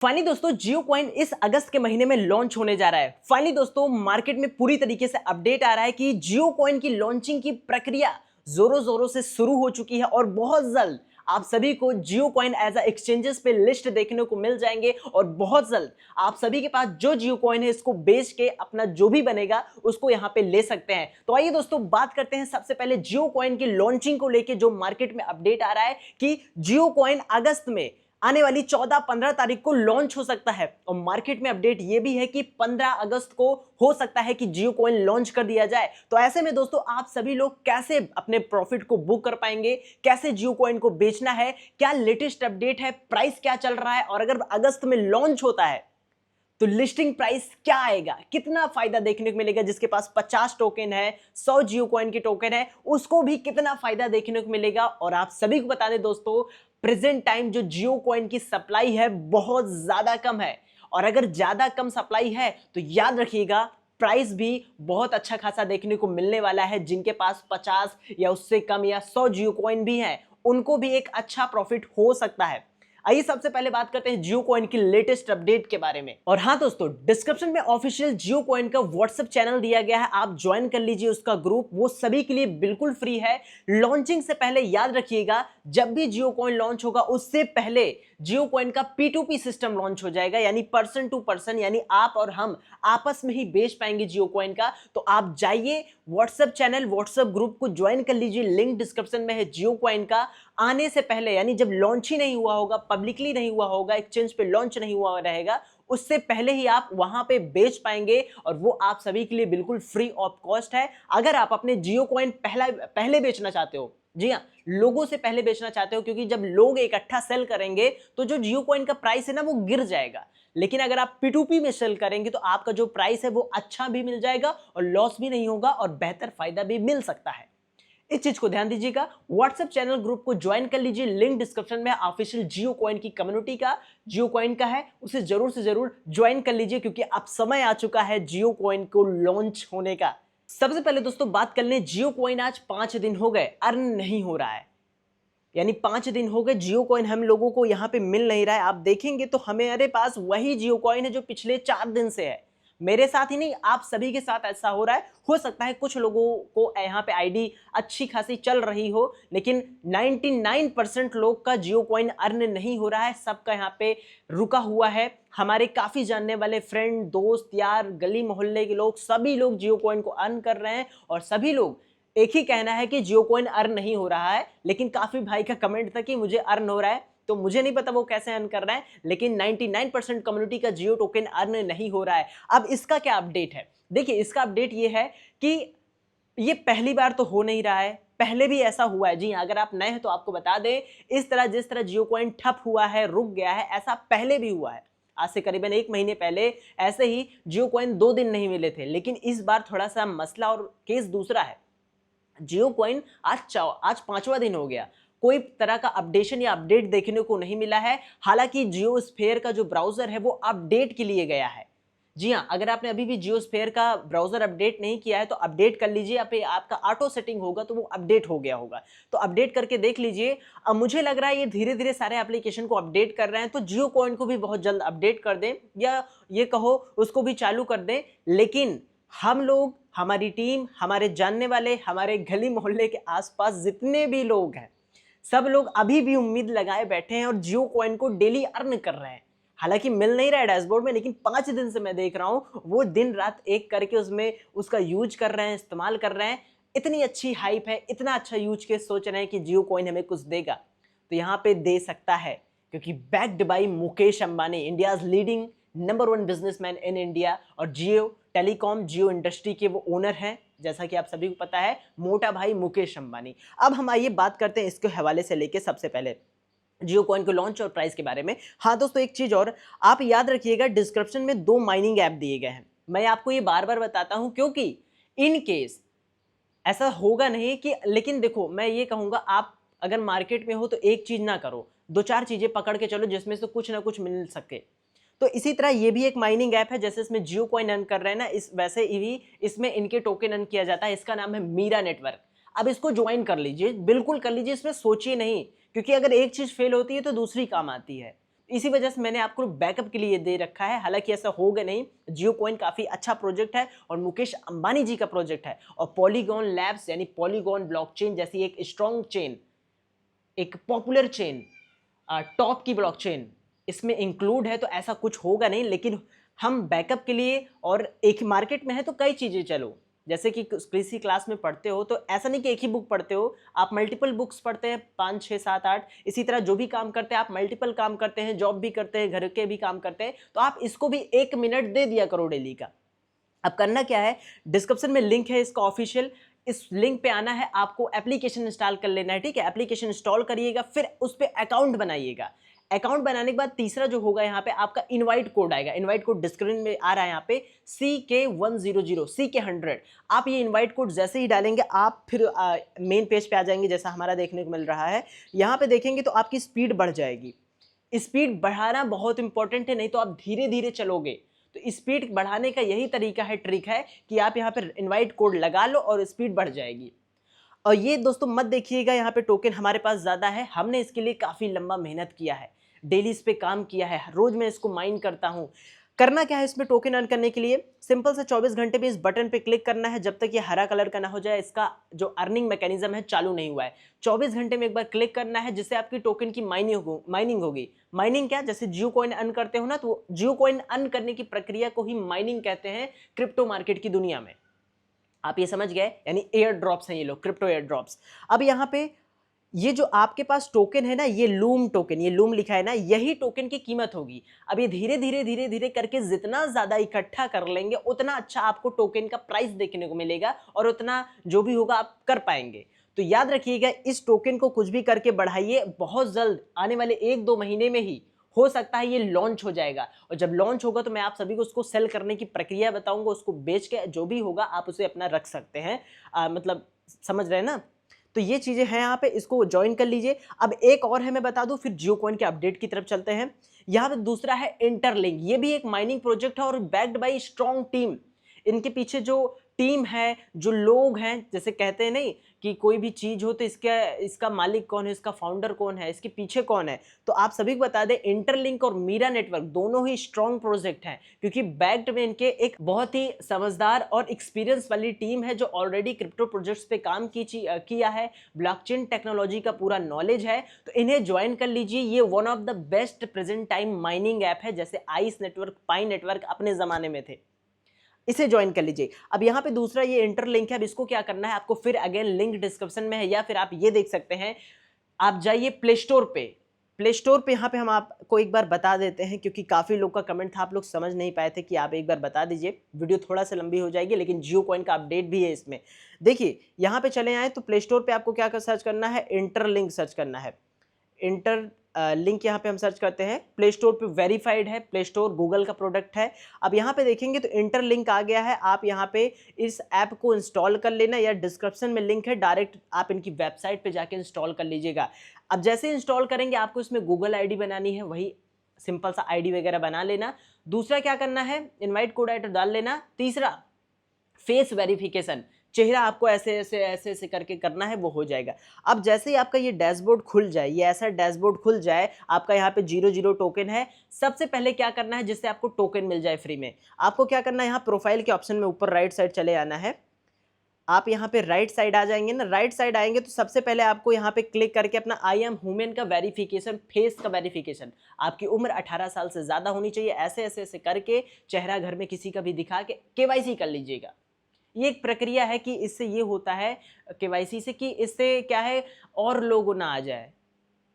Finally दोस्तों जियो coin इस अगस्त के महीने में लॉन्च होने जा रहा है। फाइनली दोस्तों मार्केट में पूरी तरीके से अपडेट आ रहा है कि जियो कॉइन की लॉन्चिंग की प्रक्रिया जोरों जोरों से शुरू हो चुकी है और बहुत जल्द आप सभी को जियो कॉइन एज अ एक्सचेंजेस पे लिस्ट देखने को मिल जाएंगे और बहुत जल्द आप सभी के पास जो जियो कॉइन है इसको बेच के अपना जो भी बनेगा उसको यहाँ पे ले सकते हैं। तो आइए दोस्तों बात करते हैं सबसे पहले जियो कॉइन की लॉन्चिंग को लेके जो मार्केट में अपडेट आ रहा है कि जियो कॉइन अगस्त में आने वाली 14-15 तारीख को लॉन्च हो सकता है और मार्केट में अपडेट ये भी है कि 15 अगस्त को हो सकता है कि जियो कॉइन लॉन्च कर दिया जाए। तो ऐसे में दोस्तों आप सभी लोग कैसे अपने प्रॉफिट को बुक कर पाएंगे, कैसे जियो कॉइन को बेचना है, क्या लेटेस्ट अपडेट है, प्राइस क्या चल रहा है और अगर अगस्त में लॉन्च होता है तो लिस्टिंग प्राइस क्या आएगा, कितना फायदा देखने को मिलेगा, जिसके पास 50 टोकन है, 100 जियो कॉइन के टोकन है उसको भी कितना फायदा देखने को मिलेगा। और आप सभी को बता दें दोस्तों प्रेजेंट टाइम जो जियो कॉइन की सप्लाई है बहुत ज्यादा कम है और अगर ज्यादा कम सप्लाई है तो याद रखिएगा प्राइस भी बहुत अच्छा खासा देखने को मिलने वाला है। जिनके पास 50 या उससे कम या 100 जियो कॉइन भी है उनको भी एक अच्छा प्रॉफिट हो सकता है। आइए सबसे पहले बात करते हैं जियो कॉइन की लेटेस्ट अपडेट के बारे में। और हाँ दोस्तों डिस्क्रिप्शन में ऑफिशियल जियो कॉइन का व्हाट्सएप चैनल दिया गया है, आप ज्वाइन कर लीजिए उसका ग्रुप, वो सभी के लिए बिल्कुल फ्री है। लॉन्चिंग से पहले याद रखिएगा जब भी जियो कॉइन लॉन्च होगा उससे पहले जियो कॉइन का P2P सिस्टम लॉन्च हो जाएगा, यानी पर्सन टू पर्सन, यानी आप और हम आपस में ही बेच पाएंगे जियो कॉइन का। तो आप जाइए व्हाट्सएप चैनल व्हाट्सएप ग्रुप को ज्वाइन कर लीजिए, लिंक डिस्क्रिप्शन में है। जियो कॉइन का आने से पहले यानी जब लॉन्च ही नहीं हुआ होगा, पब्लिकली नहीं हुआ होगा, एक्सचेंज पे लॉन्च नहीं हुआ रहेगा, उससे पहले ही आप वहां पे बेच पाएंगे और वो आप सभी के लिए बिल्कुल फ्री ऑफ कॉस्ट है। अगर आप अपने जियो कॉइन पहले बेचना चाहते हो, जी हाँ लोगों से पहले बेचना चाहते हो, क्योंकि जब लोग इकट्ठा सेल करेंगे तो जो जियो कॉइन का प्राइस है ना वो गिर जाएगा। लेकिन अगर आप P2P में सेल करेंगे तो आपका जो प्राइस है वो अच्छा भी मिल जाएगा और लॉस भी नहीं होगा और बेहतर फायदा भी मिल सकता है। इस चीज को ध्यान दीजिएगा। व्हाट्सएप चैनल ग्रुप को ज्वाइन कर लीजिए, लिंक डिस्क्रिप्शन में ऑफिशियल जियो कॉइन की कम्युनिटी का जियो कॉइन का है, उसे जरूर से जरूर ज्वाइन कर लीजिए क्योंकि अब समय आ चुका है जियो कॉइन को लॉन्च होने का। सबसे पहले दोस्तों बात कर लें जियो कॉइन आज 5 दिन हो गए अर्न नहीं हो रहा है, यानी 5 दिन हो गए जियो कॉइन हम लोगों को यहाँ पे मिल नहीं रहा है। आप देखेंगे तो हमारे पास वही जियो कॉइन है जो पिछले 4 दिन से है। मेरे साथ ही नहीं आप सभी के साथ ऐसा हो रहा है। हो सकता है कुछ लोगों को यहाँ पे आईडी अच्छी खासी चल रही हो, लेकिन 99% लोग का जियो कॉइन अर्न नहीं हो रहा है, सबका यहाँ पे रुका हुआ है। हमारे काफी जानने वाले फ्रेंड दोस्त यार गली मोहल्ले के लोग सभी लोग जियो कॉइन को अर्न कर रहे हैं और सभी लोग एक ही कहना है कि जियो कॉइन अर्न नहीं हो रहा है। लेकिन काफी भाई का कमेंट था कि मुझे अर्न हो रहा है, तो मुझे नहीं पता वो कैसे अर्न कर रहे हैं, लेकिन 99% कम्युनिटी का जियो टोकन अर्न नहीं हो रहा है। अब इसका क्या अपडेट है, देखिए इसका अपडेट ये है कि ये पहली बार तो हो नहीं रहा है, पहले भी ऐसा हुआ है। जी अगर आप नए हैं तो आपको बता दें इस तरह जिस तरह जियो कॉइन ठप हुआ है, रुक गया है, ऐसा पहले भी हुआ है। आज से करीबन 1 महीने पहले ऐसे ही जियो कॉइन 2 दिन नहीं मिले थे, लेकिन इस बार थोड़ा सा मसला और केस दूसरा है। जियो कॉइन आज 5वां दिन हो गया, कोई तरह का अपडेशन या अपडेट देखने को नहीं मिला है। हालांकि जियो स्फेयर का जो ब्राउजर है वो अपडेट के लिए गया है। जी हाँ अगर आपने अभी भी जियो स्फेयर का ब्राउजर अपडेट नहीं किया है तो अपडेट कर लीजिए, आपका ऑटो सेटिंग होगा तो वो अपडेट हो गया होगा, तो अपडेट करके देख लीजिए। अब मुझे लग रहा है ये धीरे धीरे सारे एप्लीकेशन को अपडेट कर रहे हैं, तो जियो कॉइन को भी बहुत जल्द अपडेट कर दें या ये कहो उसको भी चालू कर दें। लेकिन हम लोग, हमारी टीम, हमारे जानने वाले, हमारे गली मोहल्ले के आसपास जितने भी लोग हैं सब लोग अभी भी उम्मीद लगाए बैठे हैं और जियो कॉइन को डेली अर्न कर रहे हैं। हालांकि मिल नहीं रहा है डैशबोर्ड में, लेकिन 5 दिन से मैं देख रहा हूं वो दिन रात एक करके उसमें उसका यूज कर रहे हैं, इस्तेमाल कर रहे हैं। इतनी अच्छी हाइप है, इतना अच्छा यूज के सोच रहे हैं कि जियो कॉइन हमें कुछ देगा, तो यहाँ पे दे सकता है क्योंकि backed by Mukesh Ambani, India's leading number 1 businessman in India, और जियो टेलीकॉम जियो इंडस्ट्री के वो ओनर हैं, जैसा कि आप सभी को पता है, मोटा भाई मुकेश अंबानी। अब हम आइए बात करते हैं इसके हवाले से लेके सबसे पहले जियो कॉइन को लॉन्च और प्राइस के बारे में। हाँ दोस्तों एक चीज और आप याद रखिएगा, डिस्क्रिप्शन में 2 माइनिंग ऐप दिए गए हैं। मैं आपको ये बार बार बताता हूं क्योंकि इन केस ऐसा होगा नहीं कि, लेकिन देखो मैं ये कहूंगा आप अगर मार्केट में हो तो एक चीज ना करो, 2-4 चीजें पकड़ के चलो जिसमें से कुछ ना कुछ मिल सके। तो इसी तरह ये भी एक माइनिंग ऐप है, जैसे इसमें जियो कॉइन अर्न कर रहे हैं ना, इस वैसे ही इसमें इनके टोकन अर्न किया जाता है। इसका नाम है मीरा नेटवर्क। अब इसको ज्वाइन कर लीजिए, बिल्कुल कर लीजिए, इसमें सोचिए नहीं, क्योंकि अगर एक चीज फेल होती है तो दूसरी काम आती है। इसी वजह से मैंने आपको बैकअप के लिए दे रखा है। हालांकि ऐसा होगा नहीं, जियो कॉइन काफ़ी अच्छा प्रोजेक्ट है और मुकेश अंबानी जी का प्रोजेक्ट है। और पॉलीगॉन लैब्स यानी पॉलीगॉन ब्लॉकचेन जैसी एक स्ट्रॉन्ग चेन, एक पॉपुलर चेन, टॉप की ब्लॉकचेन इसमें इंक्लूड है, तो ऐसा कुछ होगा नहीं। लेकिन हम बैकअप के लिए, और एक मार्केट में है तो कई चीज़ें, चलो जैसे कि किसी क्लास में पढ़ते हो तो ऐसा नहीं कि एक ही बुक पढ़ते हो, आप मल्टीपल बुक्स पढ़ते हैं, 5 6 7 8। इसी तरह जो भी काम करते हैं आप मल्टीपल काम करते हैं, जॉब भी करते हैं, घर के भी काम करते हैं, तो आप इसको भी 1 मिनट दे दिया करो डेली का। अब करना क्या है, डिस्क्रिप्शन में लिंक है इसका ऑफिशियल, इस लिंक पे आना है, आपको एप्लीकेशन इंस्टॉल कर लेना है। ठीक है, एप्लीकेशन इंस्टॉल करिएगा, फिर उस पर अकाउंट बनाइएगा। अकाउंट बनाने के बाद तीसरा जो होगा यहाँ पे आपका इनवाइट कोड आएगा। इनवाइट कोड स्क्रीन में आ रहा है यहाँ पे CK100 CK100। आप ये इनवाइट कोड जैसे ही डालेंगे आप फिर मेन पेज पे आ जाएंगे, जैसा हमारा देखने को मिल रहा है। यहाँ पे देखेंगे तो आपकी स्पीड बढ़ जाएगी। स्पीड बढ़ाना बहुत इंपॉर्टेंट है, नहीं तो आप धीरे धीरे चलोगे। तो स्पीड बढ़ाने का यही तरीका है, ट्रिक है कि आप यहाँ पे इनवाइट कोड लगा लो और स्पीड बढ़ जाएगी। और ये दोस्तों मत देखिएगा यहाँ पे टोकन हमारे पास ज़्यादा है, हमने इसके लिए काफ़ी लंबा मेहनत किया है, डेली इस पे काम किया है, रोज़ मैं इसको माइन करता हूँ। करना क्या है इसमें टोकन अर्न करने के लिए, सिंपल से 24 घंटे में इस बटन पे क्लिक करना है, जब तक ये हरा कलर का ना हो जाए, इसका जो अर्निंग मैकेनिज्म है चालू नहीं हुआ है। 24 घंटे में एक बार क्लिक करना है, जिससे आपकी टोकन की माइनिंग होगी। माइनिंग क्या, जैसे जियो कॉइन अर्न करते हो ना, तो जियो कॉइन अर्न करने की प्रक्रिया को ही माइनिंग कहते हैं क्रिप्टो मार्केट की दुनिया में। आप ये समझ गए, यानी एयर ड्रॉप्स हैं ये लोग, क्रिप्टो एयर ड्रॉप्स। अब यहाँ पे ये जो आपके पास टोकन है ना, ये लूम टोकन, ये लूम लिखा है ना, यही टोकन की कीमत होगी। अब ये धीरे धीरे धीरे धीरे करके जितना ज्यादा इकट्ठा कर लेंगे उतना अच्छा आपको टोकन का प्राइस देखने को मिलेगा, और उतना जो भी होगा आप कर पाएंगे। तो याद रखिएगा, इस टोकन को कुछ भी करके बढ़ाइए, बहुत जल्द आने वाले 1-2 महीने में ही हो सकता है ये लॉन्च हो जाएगा। और जब लॉन्च होगा तो मैं आप सभी को उसको सेल करने की प्रक्रिया बताऊंगा, उसको बेच के जो भी होगा आप उसे अपना रख सकते हैं। मतलब समझ रहे हैं ना। तो ये चीज़ें हैं यहाँ पे, इसको ज्वाइन कर लीजिए। अब एक और है मैं बता दूं, फिर जियो कॉइन के अपडेट की तरफ चलते हैं। यहाँ पे दूसरा है इंटरलिंक, ये भी एक माइनिंग प्रोजेक्ट है और बैक्ड बाय स्ट्रॉन्ग टीम। इनके पीछे जो टीम है, जो लोग हैं, जैसे कहते हैं नहीं कि कोई भी चीज़ हो तो इसका मालिक कौन है, इसका फाउंडर कौन है, इसके पीछे कौन है, तो आप सभी को बता दें इंटरलिंक और मीरा नेटवर्क दोनों ही स्ट्रॉन्ग प्रोजेक्ट हैं, क्योंकि बैक्ड में इनके एक बहुत ही समझदार और एक्सपीरियंस वाली टीम है, जो ऑलरेडी क्रिप्टो प्रोजेक्ट्स पे काम किया है, ब्लॉकचेन टेक्नोलॉजी का पूरा नॉलेज है। तो इन्हें ज्वाइन कर लीजिए, ये one of the best present time mining app है, जैसे आइस नेटवर्क, पाई नेटवर्क अपने ज़माने में थे, इसे ज्वाइन कर लीजिए। अब यहाँ पे दूसरा ये इंटरलिंक है, अब इसको क्या करना है आपको, फिर अगेन लिंक डिस्क्रिप्शन में है, या फिर आप ये देख सकते हैं, आप जाइए प्ले स्टोर पे। प्ले स्टोर पे यहाँ पे हम आपको एक बार बता देते हैं, क्योंकि काफ़ी लोग का कमेंट था, आप लोग समझ नहीं पाए थे, कि आप एक बार बता दीजिए। वीडियो थोड़ा सा लंबी हो जाएगी, लेकिन जियो कॉइन का अपडेट भी है इसमें। देखिए यहाँ पे चले आए तो प्ले स्टोर पे आपको क्या सर्च करना है, इंटरलिंक सर्च करना है। लिंक यहाँ पे हम सर्च करते हैं, प्ले स्टोर पे वेरीफाइड है, प्ले स्टोर गूगल का प्रोडक्ट है। अब यहाँ पे देखेंगे तो इंटरलिंक आ गया है, आप यहाँ पे इस ऐप को इंस्टॉल कर लेना, या डिस्क्रिप्शन में लिंक है, डायरेक्ट आप इनकी वेबसाइट पे जाके इंस्टॉल कर लीजिएगा। अब जैसे इंस्टॉल करेंगे आपको इसमें गूगल आईडी बनानी है, वही सिंपल सा आईडी वगैरह बना लेना। दूसरा क्या करना है, इन्वाइट कोड आइटम डाल लेना। तीसरा फेस वेरिफिकेशन, चेहरा आपको ऐसे ऐसे ऐसे ऐसे करके करना है, वो हो जाएगा। अब जैसे ही आपका ये डैशबोर्ड खुल जाए, ये ऐसा डैशबोर्ड खुल जाए, आपका यहाँ पे 00 टोकन है, सबसे पहले क्या करना है, जिससे आपको टोकन मिल जाए फ्री में, आपको क्या करना है, यहाँ प्रोफाइल के ऑप्शन में ऊपर राइट साइड चले आना है। आप यहाँ पे राइट साइड आ जाएंगे ना, राइट साइड आएंगे तो सबसे पहले आपको यहाँ पे क्लिक करके अपना आई एम ह्यूमन का वेरिफिकेशन, फेस का वेरिफिकेशन, आपकी उम्र 18 साल से ज़्यादा होनी चाहिए, ऐसे ऐसे ऐसे करके चेहरा घर में किसी का भी दिखा के केवाईसी कर लीजिएगा। ये एक प्रक्रिया है कि इससे ये होता है केवाईसी से, कि इससे क्या है और लोग ना आ जाए।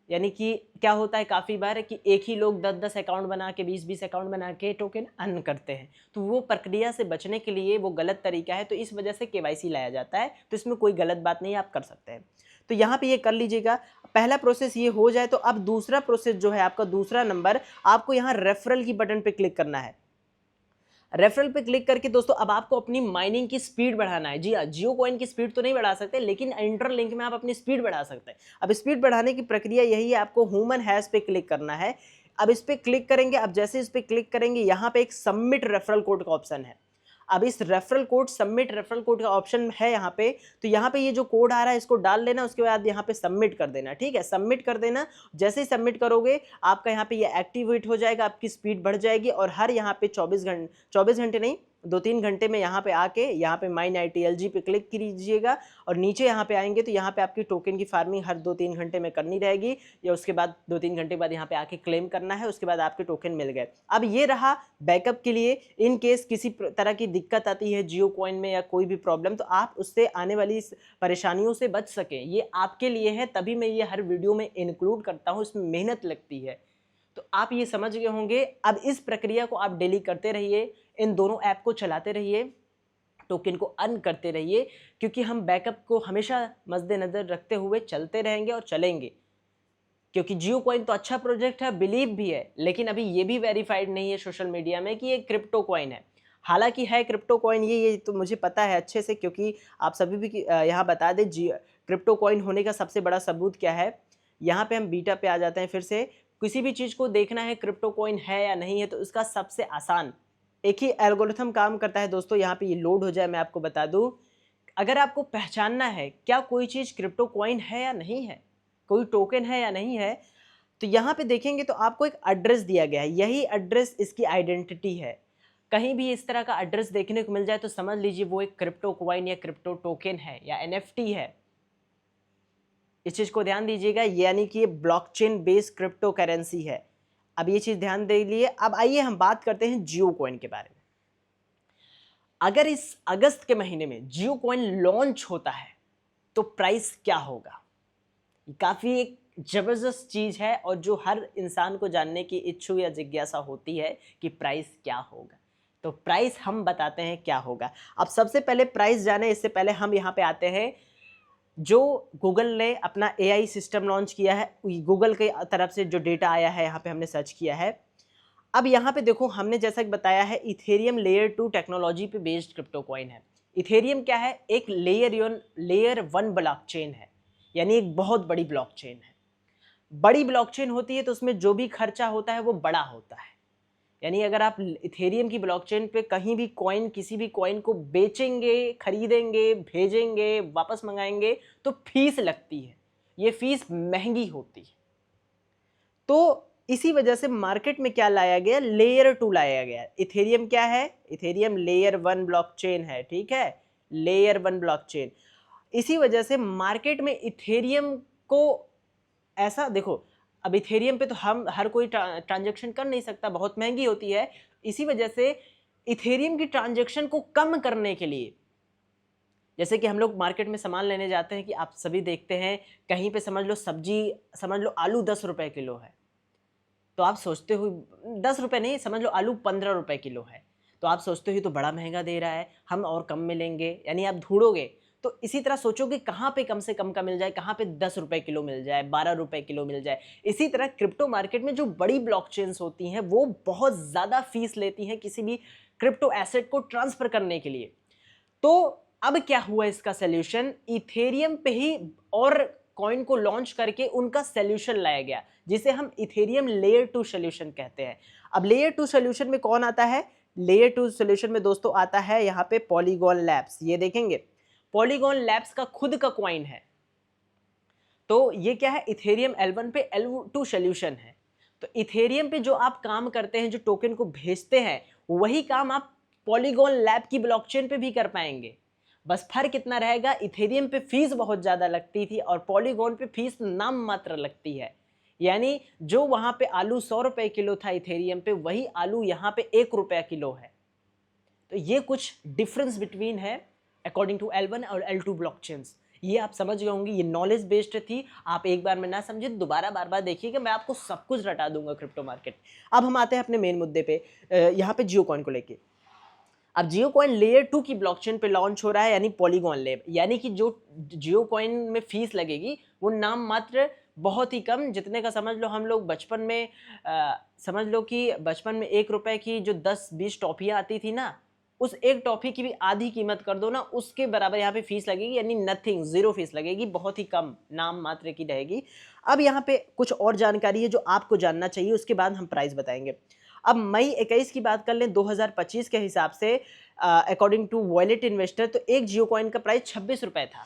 यानी कि क्या होता है काफ़ी बार कि एक ही लोग 10-10 अकाउंट बना के, 20-20 अकाउंट बना के टोकन अर्न करते हैं, तो वो प्रक्रिया से बचने के लिए वो गलत तरीका है, तो इस वजह से केवाईसी लाया जाता है। तो इसमें कोई गलत बात नहीं, आप कर सकते हैं। तो यहाँ पे ये कर लीजिएगा। पहला प्रोसेस ये हो जाए तो अब दूसरा प्रोसेस जो है आपका, दूसरा नंबर, आपको यहाँ रेफरल की बटन पे क्लिक करना है। रेफरल पे क्लिक करके दोस्तों अब आपको अपनी माइनिंग की स्पीड बढ़ाना है। जी हाँ, जियो कॉइन की स्पीड तो नहीं बढ़ा सकते, लेकिन इंटरलिंक में आप अपनी स्पीड बढ़ा सकते हैं। अब स्पीड बढ़ाने की प्रक्रिया यही है, आपको ह्यूमन हैश पे क्लिक करना है। अब इस पे क्लिक करेंगे, अब जैसे इस पे क्लिक करेंगे यहाँ पे एक सबमिट रेफरल कोड का ऑप्शन है। अब इस referral code, submit referral code का ऑप्शन है यहाँ पे, तो यहाँ पे ये जो कोड आ रहा है इसको डाल लेना, उसके बाद यहाँ पे सबमिट कर देना। ठीक है, सबमिट कर देना। जैसे ही सबमिट करोगे आपका यहाँ पे ये एक्टिवेट हो जाएगा, आपकी स्पीड बढ़ जाएगी और हर यहाँ पे 24 घंटे नहीं, 2-3 घंटे में यहाँ पे आके यहाँ पे माइन ITLG पे क्लिक कीजिएगा और नीचे यहाँ पे आएंगे तो यहाँ पे आपकी टोकन की फार्मिंग हर 2-3 घंटे में करनी रहेगी, या उसके बाद 2-3 घंटे बाद यहाँ पे आके क्लेम करना है, उसके बाद आपके टोकन मिल गए। अब ये रहा बैकअप के लिए, इन केस किसी तरह की दिक्कत आती है जियो कॉइन में या कोई भी प्रॉब्लम, तो आप उससे आने वाली परेशानियों से बच सकें, ये आपके लिए है, तभी मैं ये हर वीडियो में इंक्लूड करता हूँ, इसमें मेहनत लगती है। तो आप ये समझ गए होंगे। अब इस प्रक्रिया को आप डेली करते रहिए, इन दोनों ऐप को चलाते रहिए, टोकन को अर्न करते रहिए, क्योंकि हम बैकअप को हमेशा मद्देनजर रखते हुए चलते रहेंगे और चलेंगे। क्योंकि जियो कॉइन तो अच्छा प्रोजेक्ट है, बिलीव भी है, लेकिन अभी ये भी वेरीफाइड नहीं है सोशल मीडिया में कि ये क्रिप्टो कॉइन है। हालांकि है क्रिप्टो कॉइन, ये तो मुझे पता है अच्छे से, क्योंकि आप सभी भी यहाँ बता दें क्रिप्टो कॉइन होने का सबसे बड़ा सबूत क्या है। यहाँ पे हम बीटा पे आ जाते हैं फिर से। किसी भी चीज़ को देखना है क्रिप्टो कॉइन है या नहीं है, तो उसका सबसे आसान एक ही एल्गोरिथम काम करता है दोस्तों। यहाँ पे ये लोड हो जाए, मैं आपको बता दूँ, अगर आपको पहचानना है क्या कोई चीज़ क्रिप्टो कॉइन है या नहीं है, कोई टोकन है या नहीं है, तो यहाँ पे देखेंगे तो आपको एक एड्रेस दिया गया है, यही एड्रेस इसकी आइडेंटिटी है। कहीं भी इस तरह का एड्रेस देखने को मिल जाए तो समझ लीजिए वो एक क्रिप्टो कॉइन या क्रिप्टो टोकन है या NFT है। इस चीज़ को ध्यान दीजिएगा, यानी कि ये ब्लॉकचेन बेस्ड क्रिप्टो करेंसी है। अब ये चीज़ ध्यान दे लिए। अब आइए हम बात करते हैं जियो कॉइन के बारे में। अगर इस अगस्त के महीने में जियो कॉइन लॉन्च होता है तो प्राइस क्या होगा, काफ़ी एक ज़बरदस्त चीज़ है और जो हर इंसान को जानने की इच्छुक या जिज्ञासा होती है कि प्राइस क्या होगा। तो प्राइस हम बताते हैं क्या होगा। अब सबसे पहले प्राइस जाने इससे पहले हम यहाँ पे आते हैं, जो गूगल ने अपना AI सिस्टम लॉन्च किया है, गूगल की तरफ से जो डेटा आया है यहाँ पे हमने सर्च किया है। अब यहाँ पे देखो, हमने जैसा कि बताया है इथेरियम लेयर 2 टेक्नोलॉजी पे बेस्ड क्रिप्टो कॉइन है। इथेरियम क्या है, एक लेयर 1 ब्लॉकचेन है, यानी एक बहुत बड़ी ब्लॉकचेन है। बड़ी ब्लॉकचेन होती है तो उसमें जो भी खर्चा होता है वो बड़ा होता है। यानी अगर आप इथेरियम की ब्लॉकचेन पे कहीं भी कॉइन, किसी भी कॉइन को बेचेंगे, खरीदेंगे, भेजेंगे, वापस मंगाएंगे तो फीस लगती है, ये फीस महंगी होती है। तो इसी वजह से मार्केट में क्या लाया गया, लेयर 2 लाया गया। इथेरियम क्या है, इथेरियम लेयर 1 ब्लॉकचेन है, ठीक है, लेयर 1 ब्लॉकचेन। इसी वजह से मार्केट में इथेरियम को ऐसा देखो, अब इथेरियम पे तो हम हर कोई ट्रांजैक्शन कर नहीं सकता, बहुत महंगी होती है। इसी वजह से इथेरियम की ट्रांजैक्शन को कम करने के लिए, जैसे कि हम लोग मार्केट में सामान लेने जाते हैं कि आप सभी देखते हैं, कहीं पे समझ लो सब्जी, समझ लो आलू 10 रुपए किलो है, तो आप सोचते हो 10 रुपए नहीं, समझ लो आलू 15 रुपए किलो है, तो आप सोचते हो तो बड़ा महंगा दे रहा है, हम और कम में लेंगे, यानी आप ढूंढोगे। तो इसी तरह सोचोगे कहाँ पे कम से कम का मिल जाए, कहाँ पे 10 रुपए किलो मिल जाए, 12 रुपए किलो मिल जाए। इसी तरह क्रिप्टो मार्केट में जो बड़ी ब्लॉकचेन्स होती हैं वो बहुत ज़्यादा फीस लेती हैं किसी भी क्रिप्टो एसेट को ट्रांसफर करने के लिए। तो अब क्या हुआ इसका सोल्यूशन, इथेरियम पे ही और कॉइन को लॉन्च करके उनका सोल्यूशन लाया गया, जिसे हम इथेरियम लेयर 2 सोल्यूशन कहते हैं। अब लेयर 2 सोल्यूशन में कौन आता है, लेयर 2 सोल्यूशन में दोस्तों आता है यहाँ पे पॉलीगॉन लैब्स। ये देखेंगे पॉलीगॉन लैब्स का खुद का कॉइन है। तो ये क्या है, इथेरियम L1 पे L2 सोल्यूशन है। तो इथेरियम पे जो आप काम करते हैं, जो टोकन को भेजते हैं, वही काम आप पॉलीगॉन लैब की ब्लॉकचेन पे भी कर पाएंगे। बस फर्क कितना रहेगा, इथेरियम पे फीस बहुत ज़्यादा लगती थी और पॉलीगॉन पे फीस नाम मात्र लगती है। यानी जो वहाँ पे आलू 100 रुपए किलो था इथेरियम पे, वही आलू यहाँ पे 1 रुपया किलो है। तो ये कुछ डिफरेंस बिटवीन है अकॉर्डिंग टू L1 और L2 ब्लॉकचेन्स। ये आप समझ गए होंगे, ये नॉलेज बेस्ड थी। आप एक बार में ना समझे, दोबारा बार बार देखिएगा, मैं आपको सब कुछ रटा दूंगा क्रिप्टो मार्केट। अब हम आते हैं अपने मेन मुद्दे पे, यहाँ पे जियो कॉइन को लेके। अब जियो कॉइन लेयर 2 की ब्लॉकचेन पे लॉन्च हो रहा है, यानी पॉलीगॉन लैब। यानी कि जो जियो कॉइन में फीस लगेगी वो नाम मात्र, बहुत ही कम, जितने का समझ लो हम लोग बचपन में समझ लो कि बचपन में 1 रुपए की जो 10-20 टॉफियाँ आती थी ना, उस एक टॉफी की भी आधी कीमत कर दो ना, उसके बराबर यहाँ पे फीस लगेगी, यानी नथिंग, जीरो फीस लगेगी, बहुत ही कम, नाम मात्र की रहेगी। अब यहाँ पे कुछ और जानकारी है जो आपको जानना चाहिए, उसके बाद हम प्राइस बताएंगे। अब मई 21 की बात कर लें 2025 के हिसाब से अकॉर्डिंग टू वॉलेट इन्वेस्टर, तो एक जियो कॉइन का प्राइस 26 रुपए था।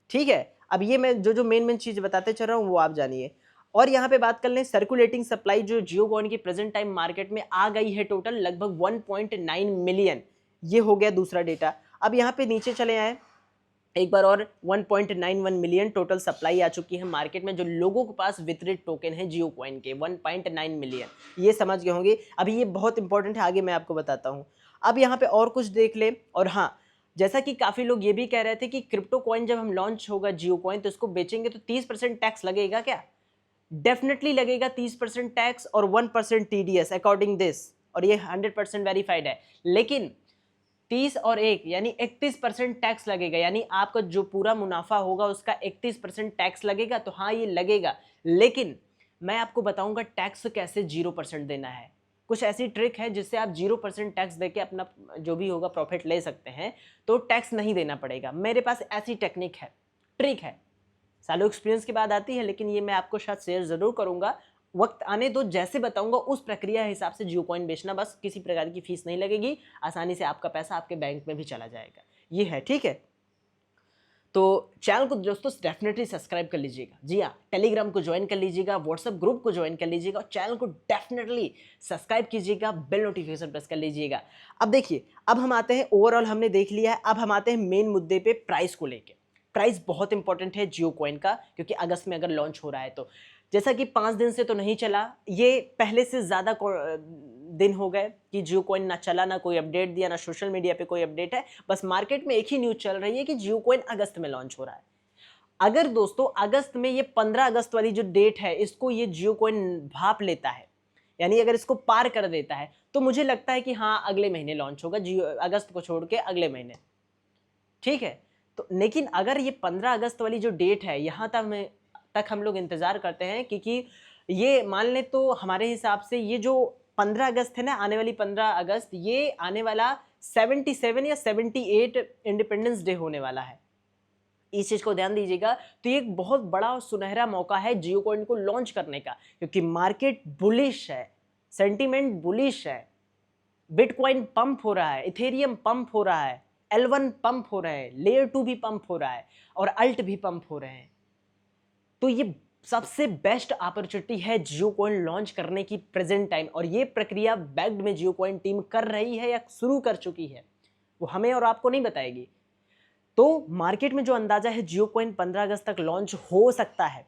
ठीक है, अब ये मैं जो जो मेन चीज बताते चल रहा हूँ वो आप जानिए। और यहाँ पे बात कर लें सर्कुलेटिंग सप्लाई जो जियो कॉइन की प्रेजेंट टाइम मार्केट में आ गई है टोटल लगभग 1.9 मिलियन, ये हो गया दूसरा डेटा। अब यहाँ पे नीचे चले आए एक बार और 1.91 मिलियन टोटल सप्लाई आ चुकी है मार्केट में, जो लोगों के पास वितरित टोकन है जियो कॉइन के 1.9 मिलियन, ये समझ गए होंगे। अभी ये बहुत इंपॉर्टेंट है, आगे मैं आपको बताता हूँ। अब यहाँ पे और कुछ देख ले। और हाँ, जैसा कि काफी लोग ये भी कह रहे थे कि क्रिप्टो कॉइन जब हम लॉन्च होगा जियो कॉइन तो इसको बेचेंगे तो 30% टैक्स लगेगा क्या? डेफिनेटली लगेगा 30% टैक्स और 1% टीडीएस अकॉर्डिंग दिस, और ये 100% वेरीफाइड है। लेकिन 30 और 1 यानी 31% टैक्स लगेगा, यानी आपका जो पूरा मुनाफा होगा उसका 31% टैक्स लगेगा। तो हाँ ये लगेगा, लेकिन मैं आपको बताऊंगा टैक्स कैसे 0% देना है। कुछ ऐसी ट्रिक है जिससे आप 0% टैक्स देके अपना जो भी होगा प्रॉफिट ले सकते हैं, तो टैक्स नहीं देना पड़ेगा। मेरे पास ऐसी टेक्निक है, ट्रिक है, सालों एक्सपीरियंस के बाद आती है, लेकिन ये मैं आपको शायद शेयर जरूर करूंगा। वक्त आने दो, जैसे बताऊंगा उस प्रक्रिया के हिसाब से जियो कॉइन बेचना, बस किसी प्रकार की फीस नहीं लगेगी, आसानी से आपका पैसा आपके बैंक में भी चला जाएगा। ये है, ठीक है। तो चैनल को दोस्तों डेफिनेटली सब्सक्राइब कर लीजिएगा। जी हाँ, टेलीग्राम को ज्वाइन कर लीजिएगा, व्हाट्सएप ग्रुप को ज्वाइन कर लीजिएगा, और चैनल को डेफिनेटली सब्सक्राइब कीजिएगा, बेल नोटिफिकेशन प्रेस कर लीजिएगा। अब देखिए, अब हम आते हैं, ओवरऑल हमने देख लिया है, अब हम आते हैं मेन मुद्दे पे, प्राइस को लेके। प्राइस बहुत इंपॉर्टेंट है जियो कॉइन का, क्योंकि अगस्त में अगर लॉन्च हो रहा है तो जैसा कि 5 दिन से तो नहीं चला, ये पहले से ज़्यादा दिन हो गए कि जियो कॉइन ना चला, ना कोई अपडेट दिया, ना सोशल मीडिया पे कोई अपडेट है। बस मार्केट में एक ही न्यूज़ चल रही है कि जियो कॉइन अगस्त में लॉन्च हो रहा है। अगर दोस्तों अगस्त में, ये 15 अगस्त वाली जो डेट है, इसको ये जियो कॉइन भाप लेता है, यानी अगर इसको पार कर देता है, तो मुझे लगता है कि हाँ अगले महीने लॉन्च होगा, जियो अगस्त को छोड़ के अगले महीने, ठीक है। तो लेकिन अगर ये 15 अगस्त वाली जो डेट है, यहाँ तक हम लोग इंतज़ार करते हैं, क्योंकि ये मान लें तो हमारे हिसाब से ये जो 15 अगस्त है ना, आने वाली 15 अगस्त, ये आने वाला 77 या 78 इंडिपेंडेंस डे होने वाला है। इस चीज़ को ध्यान दीजिएगा। तो ये एक बहुत बड़ा और सुनहरा मौका है जियो कॉइन को लॉन्च करने का, क्योंकि मार्केट बुलिश है, सेंटीमेंट बुलिश है, बिटकॉइन पंप हो रहा है, इथेरियम पंप हो रहा है, L1 पंप हो रहे हैं, लेयर 2 भी पंप हो रहा है, और अल्ट भी पंप हो रहे हैं। तो ये सबसे बेस्ट अपॉर्चुनिटी है जियो कॉइन लॉन्च करने की प्रेजेंट टाइम, और ये प्रक्रिया बैक्ड में जियो कॉइन टीम कर रही है या शुरू कर चुकी है, वो हमें और आपको नहीं बताएगी। तो मार्केट में जो अंदाजा है जियो कॉइन 15 अगस्त तक लॉन्च हो सकता है,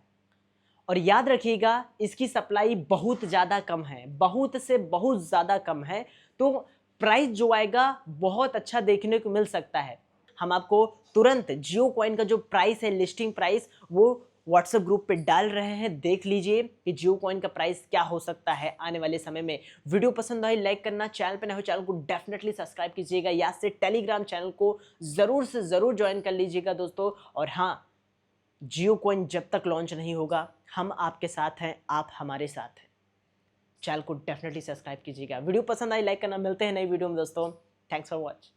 और याद रखिएगा इसकी सप्लाई बहुत ज़्यादा कम है, बहुत से बहुत ज़्यादा कम है। तो प्राइस जो आएगा बहुत अच्छा देखने को मिल सकता है। हम आपको तुरंत जियो कॉइन का जो प्राइस है, लिस्टिंग प्राइस, वो व्हाट्सएप ग्रुप पे डाल रहे हैं, देख लीजिए कि जियो कॉइन का प्राइस क्या हो सकता है आने वाले समय में। वीडियो पसंद आई लाइक करना, चैनल पे नए हो चैनल को डेफिनेटली सब्सक्राइब कीजिएगा, या से टेलीग्राम चैनल को ज़रूर से ज़रूर ज्वाइन कर लीजिएगा दोस्तों। और हाँ, जियो कॉइन जब तक लॉन्च नहीं होगा, हम आपके साथ हैं, आप हमारे साथ हैं। चैनल को डेफिनेटली सब्सक्राइब कीजिएगा। वीडियो पसंद आई लाइक करना, मिलते हैं नई वीडियो में दोस्तों। Thanks for watch.